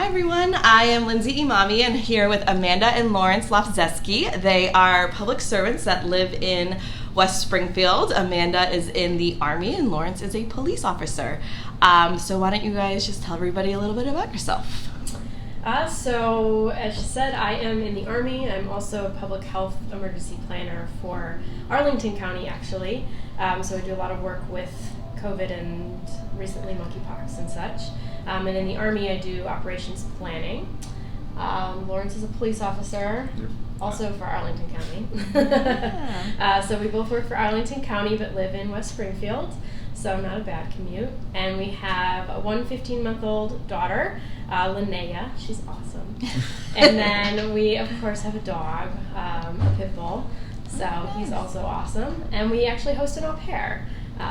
everyone, I am Lindsay Imami and here with Amanda and Lawrence Lofzewski. They are public servants that live in West Springfield. Amanda is in the Army and Lawrence is a police officer. So why don't you guys just tell everybody a little bit about yourself? So, as she said, I am in the Army. I'm also a public health emergency planner for Arlington County, actually. So I do a lot of work with COVID and recently monkeypox and such. And in the Army, I do operations planning. Lawrence is a police officer, also for Arlington County. So we both work for Arlington County, but live in West Springfield. So not a bad commute. And we have a 15-month-old daughter, Linnea. She's awesome. And then we, of course, have a dog, a pit bull. So he's also awesome. And we actually host an au pair.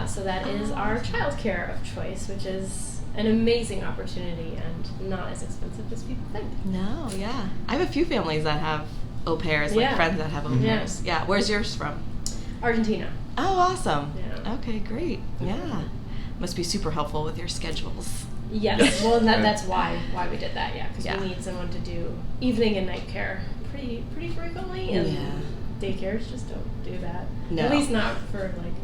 So that is our childcare of choice, which is an amazing opportunity and not as expensive as people think. No, yeah. I have a few families that have au pairs, like friends that have au pairs. Yeah. Where's yours from? Argentina. Oh, awesome. Yeah. Okay, great. Yeah. Must be super helpful with your schedules. Yes. Well, that's why we did that. Yeah, because we need someone to do evening and night care pretty frequently, and daycares just don't do that. No. At least not for like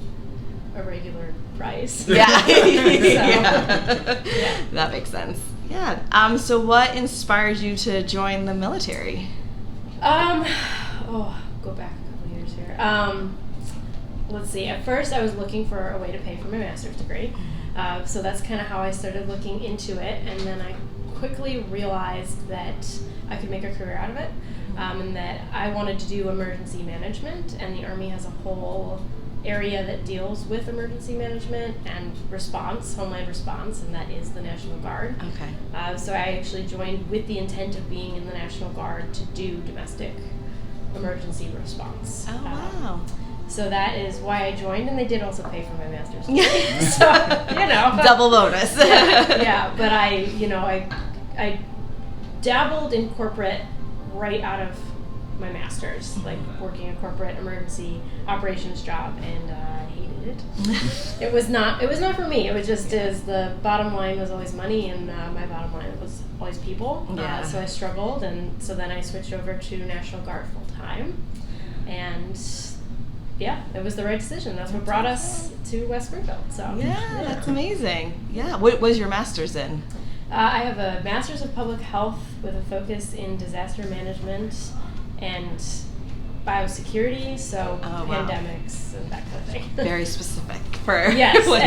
a regular price. Yeah. Yeah. That makes sense. Yeah. So what inspired you to join the military? Go back a couple years here. Let's see. At first, I was looking for a way to pay for my master's degree. So that's kind of how I started looking into it. And then I quickly realized that I could make a career out of it, and that I wanted to do emergency management. And the Army has a whole area that deals with emergency management and response, homeland response, and that is the National Guard. Okay. So I actually joined with the intent of being in the National Guard to do domestic emergency response. Oh, wow. So that is why I joined, and they did also pay for my master's degree. So, double bonus. yeah, but I dabbled in corporate right out of my master's, like working a corporate emergency operations job, and I hated it. It was not for me. It was just as the bottom line was always money, and my bottom line was always people. So I struggled, and so then I switched over to National Guard full time, and it was the right decision. That's what brought us to West Springfield. So that's amazing. Yeah, what was your master's in? I have a master's of public health with a focus in disaster management and biosecurity, so pandemics and that kind of thing. Very specific for and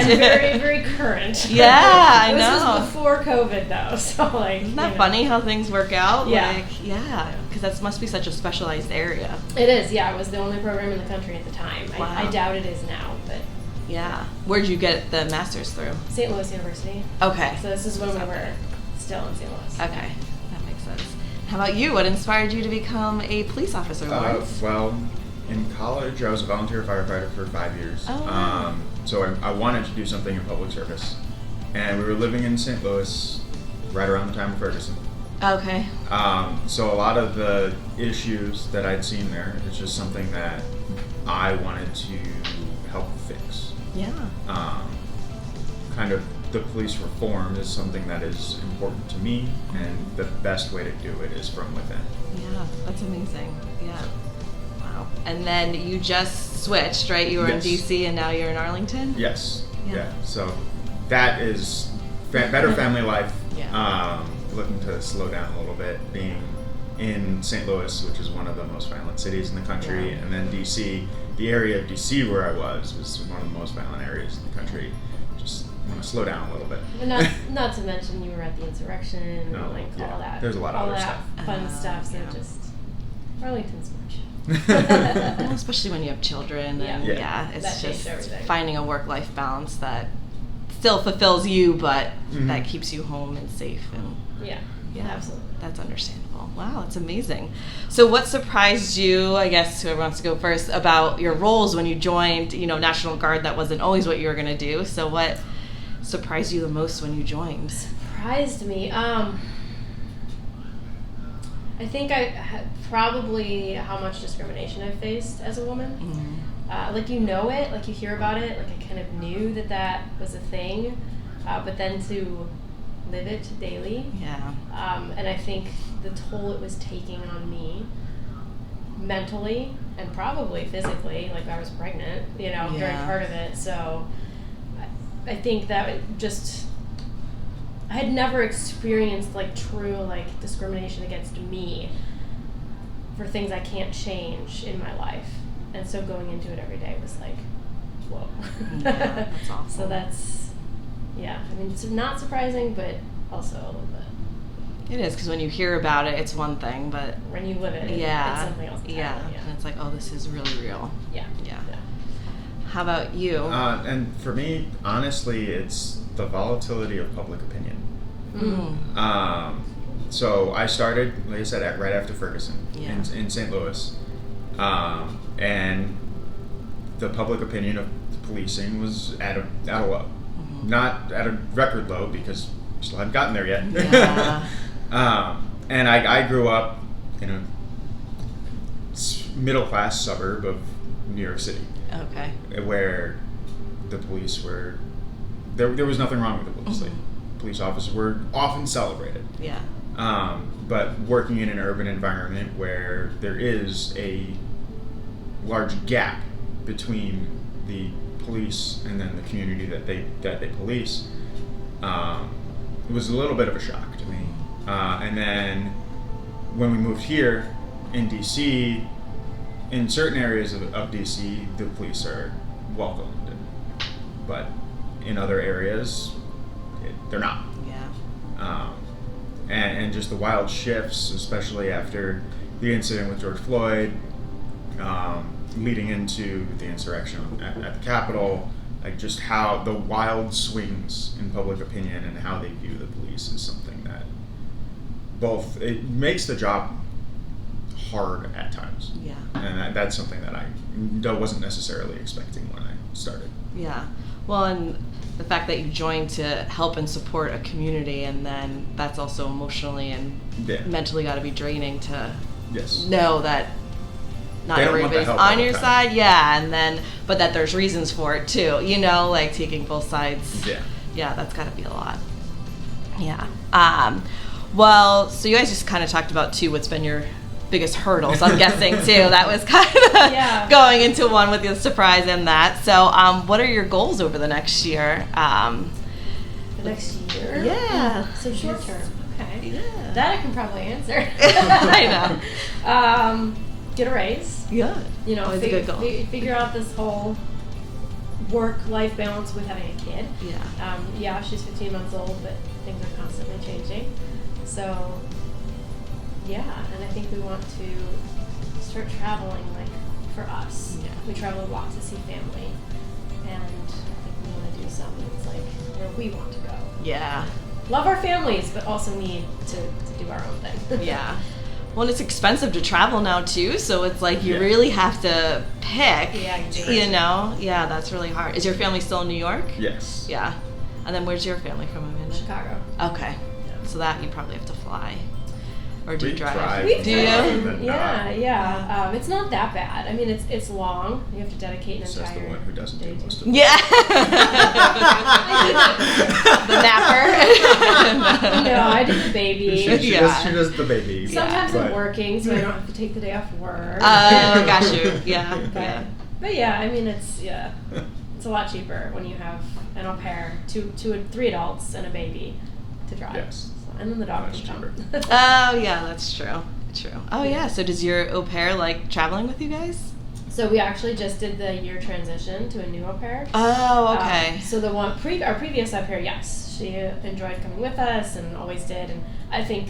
very, very current. Yeah, I know. This was before COVID, though, so isn't that funny how things work out? Yeah. Because that must be such a specialized area. It is, yeah. It was the only program in the country at the time. Wow. I doubt it is now, but... Yeah. Where'd you get the master's through? St. Louis University. Okay. So this is when we were still in St. Louis. Okay. That makes sense. How about you? What inspired you to become a police officer, Lawrence? Well, in college, I was a volunteer firefighter for 5 years. Oh, wow. So I wanted to do something in public service. And we were living in St. Louis right around the time of Ferguson. Okay. So a lot of the issues that I'd seen there is just something that I wanted to help fix. Yeah. Kind of the police reform is something that is important to me, and the best way to do it is from within. Yeah, that's amazing. Yeah. Wow. And then you just switched, right? You were in DC and now you're in Arlington? Yes. Yeah. So that is better family life. Looking to slow down a little bit, being in St. Louis, which is one of the most violent cities in the country, and then DC, the area of DC where I was one of the most violent areas in the country. Just want to slow down a little bit. And not to mention you were at the insurrection and all that. There's a lot of other stuff. Fun stuff. So just Arlington's much. Well, especially when you have children, and it's that just everything. Finding a work-life balance that still fulfills you, but that keeps you home and safe. And absolutely. That's understandable. Wow, that's amazing. So what surprised you, I guess whoever wants to go first, about your roles when you joined, National Guard? That wasn't always what you were going to do. So what surprised you the most when you joined? Surprised me? I think probably how much discrimination I faced as a woman. Like it, like you hear about it, like I kind of knew that was a thing, but then to live it daily. Yeah. And I think the toll it was taking on me mentally and probably physically, like I was pregnant, during part of it. So I think that I had never experienced true discrimination against me for things I can't change in my life. And so going into it every day was like, whoa. Yeah, that's awesome. So that's, it's not surprising, but also a little bit. It is, because when you hear about it, it's one thing, but when you live it, it's something else. Yeah, and it's like, oh, this is really real. Yeah. How about you? And for me, honestly, it's the volatility of public opinion. Mm. So I started, like I said, right after Ferguson in St. Louis, and the public opinion of policing was at a low, not at a record low because we still haven't gotten there yet. Yeah. And I grew up in a middle-class suburb of New York City. Okay. Where the police were, there was nothing wrong with the police. Like, police officers were often celebrated. Yeah. But working in an urban environment where there is a large gap between the police and then the community that they police, it was a little bit of a shock to me. And then when we moved here in DC, in certain areas of DC, the police are welcomed, but in other areas, they're not. Yeah. And just the wild shifts, especially after the incident with George Floyd, leading into the insurrection at the Capitol, like just how the wild swings in public opinion and how they view the police is something that it makes the job hard at times. Yeah. And that's something that I wasn't necessarily expecting when I started. Yeah. Well, and the fact that you joined to help and support a community, and then that's also emotionally and mentally got to be draining to know that not everybody's on your side. Yeah, and then but that there's reasons for it too. Taking both sides. Yeah. Yeah, that's got to be a lot. Yeah. Well, so you guys just kind of talked about too what's been your biggest hurdles, I'm guessing too. That was kind of going into one with the surprise and that. So, what are your goals over the next year? The next year? Yeah. So short term. Okay. Yeah. That I can probably answer. I know. Get a raise. Yeah. It's a good goal. Figure out this whole work-life balance with having a kid. Yeah. She's 15 months old, but things are constantly changing. So, and I think we want to start traveling, for us. Yeah. We travel a lot to see family, and I think we want to do something that's where we want to go. Yeah. Love our families, but also need to do our own thing. Yeah. Well, it's expensive to travel now too, so it's you really have to pick. Yeah, you do. Yeah, that's really hard. Is your family still in New York? Yes. Yeah. And then where's your family from, Amanda? Chicago. Okay. Yeah. So that you probably have to fly. Or do you drive? We do you? Yeah. It's not that bad. I mean, it's long. You have to dedicate an entire Says the one who doesn't do most of it. Yeah. The napper. No, I do the baby. She does the baby. Sometimes I'm working, so I don't have to take the day off work. Oh, got you. Yeah. But I mean, it's a lot cheaper when you have an au pair, two and three adults and a baby to drive. Yes. And then the dog can come. Oh, yeah, that's true. Oh, yeah. So does your au pair like traveling with you guys? So we actually just did the year transition to a new au pair. Oh, okay. So the one our previous au pair, yes, she enjoyed coming with us and always did, and I think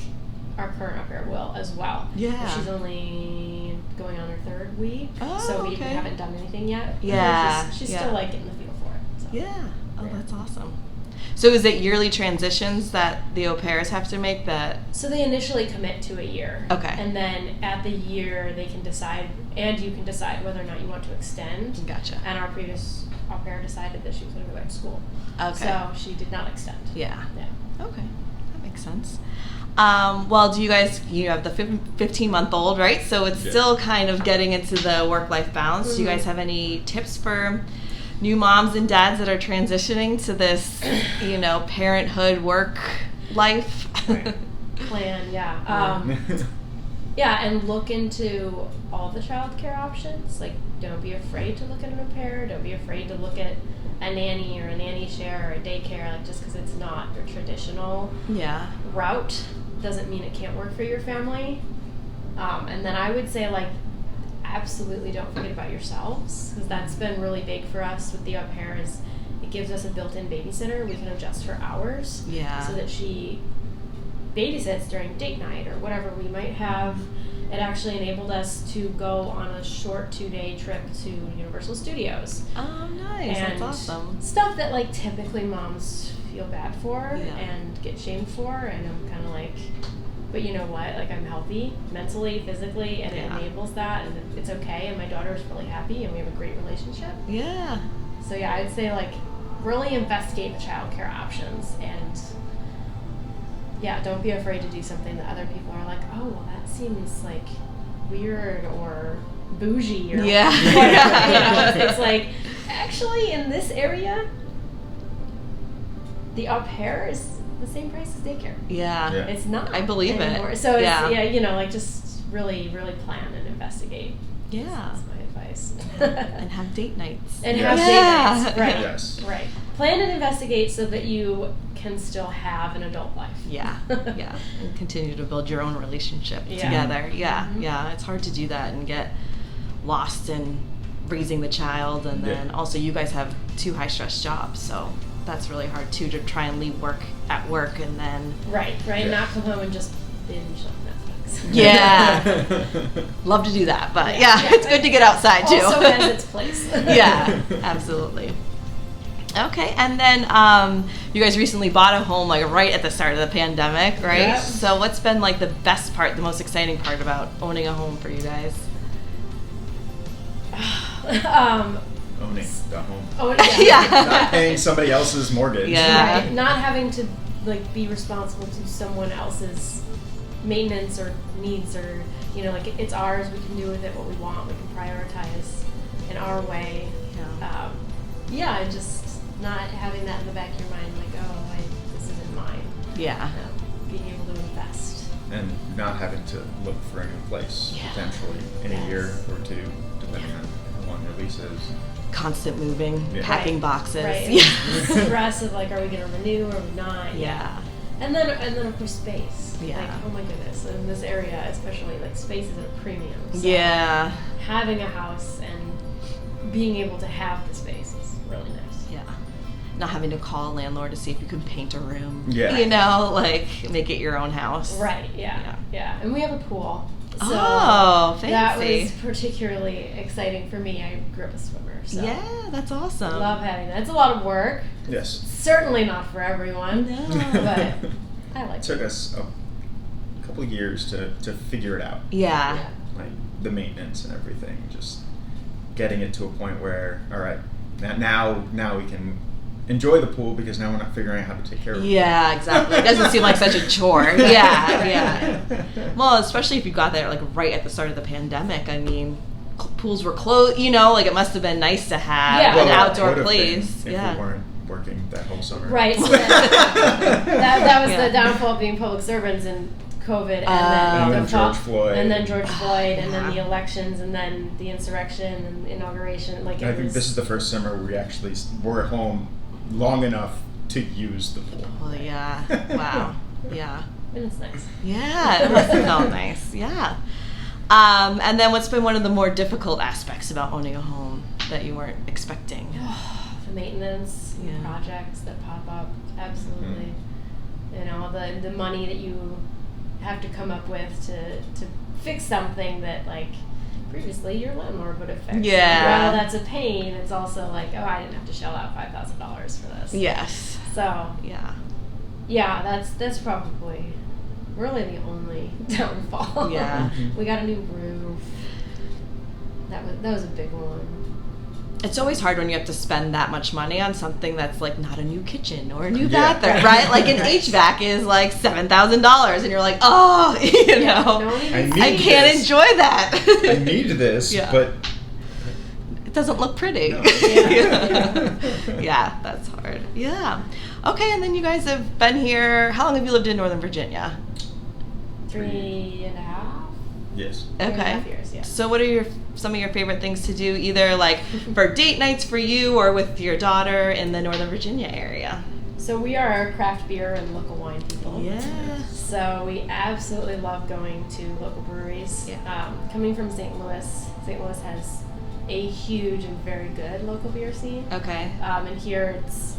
our current au pair will as well. Yeah. She's only going on her third week, so we haven't done anything yet. Yeah. She's still getting the feel for it. So. Yeah. Oh, that's awesome. So is it yearly transitions that the au pairs have to make that? So they initially commit to a year. Okay. And then at the year they can decide, and you can decide whether or not you want to extend. Gotcha. And our previous au pair decided that she was going to go back to school. Okay. So she did not extend. Yeah. Okay. That makes sense. Well, do you guys, you have the 15-month-old, right? So it's still kind of getting into the work-life balance. Mm-hmm. Do you guys have any tips for new moms and dads that are transitioning to this, parenthood work life. Plan, yeah. Yeah, and look into all the childcare options. Like, don't be afraid to look at an au pair. Don't be afraid to look at a nanny or a nanny share or a daycare. Like, just because it's not your traditional route doesn't mean it can't work for your family. And then I would say, like, absolutely don't forget about yourselves, because that's been really big for us with the au pair. Is it gives us a built-in babysitter. We can adjust her hours so that she babysits during date night or whatever we might have. It actually enabled us to go on a short 2-day trip to Universal Studios. Oh, nice. And that's awesome. Stuff that, like, typically moms feel bad for and get shamed for, and I'm kind of like, but you know what? Like, I'm healthy mentally, physically, and it enables that, and it's okay, and my daughter's really happy, and we have a great relationship. Yeah. So yeah, I'd say, like, really investigate the childcare options, and yeah, don't be afraid to do something that other people are like, oh, well, that seems like weird or bougie or whatever. You know, it's like, actually, in this area, the au pair is the same price as daycare. Yeah. It's not. I believe anymore. it. So it's, you know, like, just really, really plan and investigate. Yeah. That's my advice. And have date nights. And have date nights. Right. Yes. Right. Plan and investigate so that you can still have an adult life. Yeah. And continue to build your own relationship together. Yeah. It's hard to do that and get lost in raising the child, and then also you guys have 2 high-stress jobs, so that's really hard too, to try and leave work at work and then not come home and just binge on Netflix. Love to do that, but it's good to get outside too. Also has its place. Yeah, absolutely. Okay, and then you guys recently bought a home, like, right at the start of the pandemic, right? Yeah. So what's been, like, the best part, the most exciting part about owning a home for you guys? Owning the home. Not paying somebody else's mortgage. Yeah. Right. Not having to, like, be responsible to someone else's maintenance or needs, or, you know, like, it's ours. We can do with it what we want. We can prioritize in our way. And just not having that in the back of your mind, like, oh, this isn't mine. Yeah. Being able to invest. And not having to look for a new place potentially in a year or 2, depending on how long your lease is. Constant moving, packing boxes. Right. Stress of, like, are we going to renew or not? Yeah. And then of course, space. Yeah. Like, oh my goodness, in this area especially, like, space is at a premium. So having a house and being able to have the space is really nice. Yeah. Not having to call a landlord to see if you can paint a room. Yeah. You know, like, make it your own house. Right, yeah. And we have a pool. So fancy. That was particularly exciting for me. I grew up a swimmer. So yeah, that's awesome. I love having that. It's a lot of work. Yes. Certainly not for everyone. No. But I like it. It took us a couple of years to figure it out. Yeah. Like, the maintenance and everything, just getting it to a point where, all right, now we can enjoy the pool, because now we're not figuring out how to take care of it. Yeah, exactly. It doesn't seem like such a chore. Yeah. Well, especially if you got there, like, right at the start of the pandemic. I mean, pools were closed, you know, like, it must have been nice to have an outdoor place. If we weren't working that whole summer. Right. So that was the downfall of being public servants and COVID, and then George Floyd, and then the elections, and then the insurrection and inauguration. Like, I think this is the first summer where we actually were at home long enough to use the pool. Well, yeah. Wow. Yeah. And it's nice. Yeah, it must have felt nice. Yeah. And then what's been one of the more difficult aspects about owning a home that you weren't expecting? The maintenance, the projects that pop up. Absolutely. You know, the money that you have to come up with to fix something that, like, previously your landlord would have fixed. Yeah. While that's a pain, it's also like, oh, I didn't have to shell out $5,000 for this. Yes. So yeah, that's probably really the only downfall. Yeah. We got a new roof. That was a big one. It's always hard when you have to spend that much money on something that's, like, not a new kitchen or a new bathroom, right? Like, an HVAC is like $7,000, and you're like, oh, you know, I can't enjoy that. I need this, but it doesn't look pretty. No. Yeah, that's hard. Yeah. Okay, and then you guys have been here. How long have you lived in Northern Virginia? 3.5. Yes. Okay. 3.5 years, yeah. So what are some of your favorite things to do, either like for date nights for you or with your daughter in the Northern Virginia area? So we are craft beer and local wine people. Yeah. So we absolutely love going to local breweries. Yeah. Coming from St. Louis has a huge and very good local beer scene. Okay. And here it's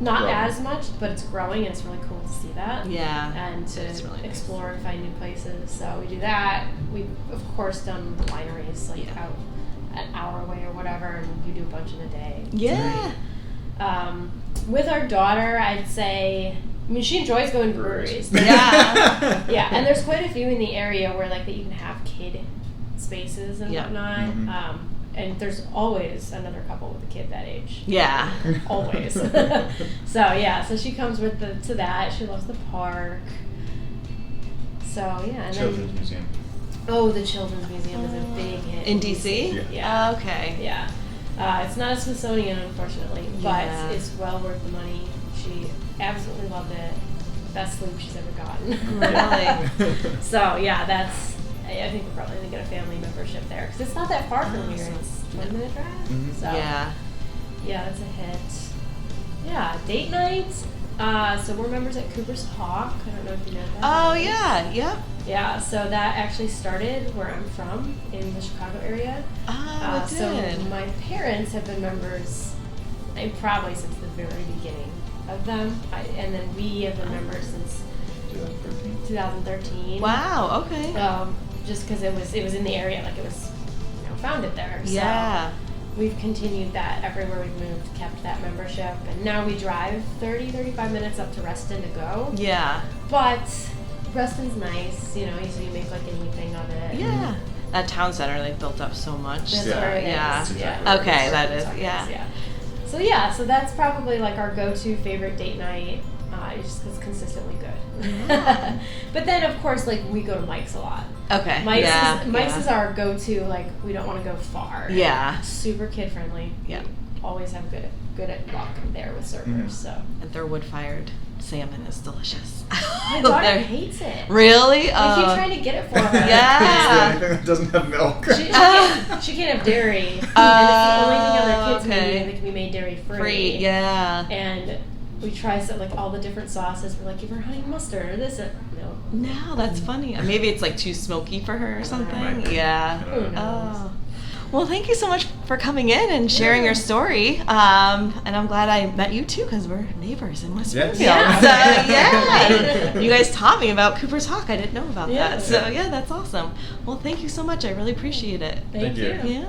not Growing. as much, but it's growing, and it's really cool to see that. Yeah. And to It's really nice. explore and find new places. So we do that. We've, of course, done wineries, like Yeah. out an hour away or whatever, and you do a bunch in a day. Yeah. With our daughter, I'd say, I mean, she enjoys going to breweries. Yeah. Yeah, and there's quite a few in the area where like that you can have kid spaces and Yeah. whatnot. Mhm. And there's always another couple with a kid that age. Yeah. Always. So she comes with to that. She loves the park. So yeah, and Children's then Museum. the Children's Museum is a big hit In DC? Yeah. Yeah. Okay. Yeah. It's not a Smithsonian, unfortunately, but Yeah. it's well worth the money. She absolutely loved it. Best sleep she's ever gotten. Really? So yeah, I think we're probably gonna get a family membership there because it's not that far from here. It's a 20-minute drive. Mhm. So Yeah. yeah, that's a hit. Yeah, date night. So we're members at Cooper's Hawk. I don't know if you know that. Oh, yeah. Yep. Yeah, so that actually started where I'm from in the Chicago area. Oh, it So did. my parents have been members, probably since the very beginning of them, and then we have been members since 2013. 2013. Wow. Okay. Just because it was in the area, like it was, founded there. Yeah. So we've continued that everywhere we've moved, kept that membership, and now we drive 35 minutes up to Reston to go. Yeah. But Reston's nice, so you make like an evening of it. Yeah. That town center they built up so much. That's Yeah. where it is. Yeah. That's exactly Yeah. what Okay, it is. that is, yeah. So that's probably like our go-to favorite date night, just because it's consistently good. Yeah. But then of course, like we go to Mike's a lot. Okay. Mike's is our go-to. Like we don't want to go far. Yeah. Super kid friendly. Yeah. Always have good luck there with servers. Mhm. So And their wood-fired salmon is delicious. my daughter They're- hates it. Really? We keep trying to get it for her. Yeah. Anything that doesn't have milk. She can't have dairy, and it's the only thing other kids okay. can eat that can be made dairy free. Free. Yeah. And we try like all the different sauces. We're like, give her honey mustard or this. No. No, that's funny. Maybe it's like too smoky for her or something. Might be. Yeah. Who knows? Oh. Well, thank you so much for coming in and sharing your story. And I'm glad I met you too because we're neighbors in West Yes. Springfield. Yeah. So yeah, you guys taught me about Cooper's Hawk. I didn't know about Yeah. that. So yeah, that's awesome. Well, thank you so much. I really appreciate it. Thank Thank you. you. Yeah.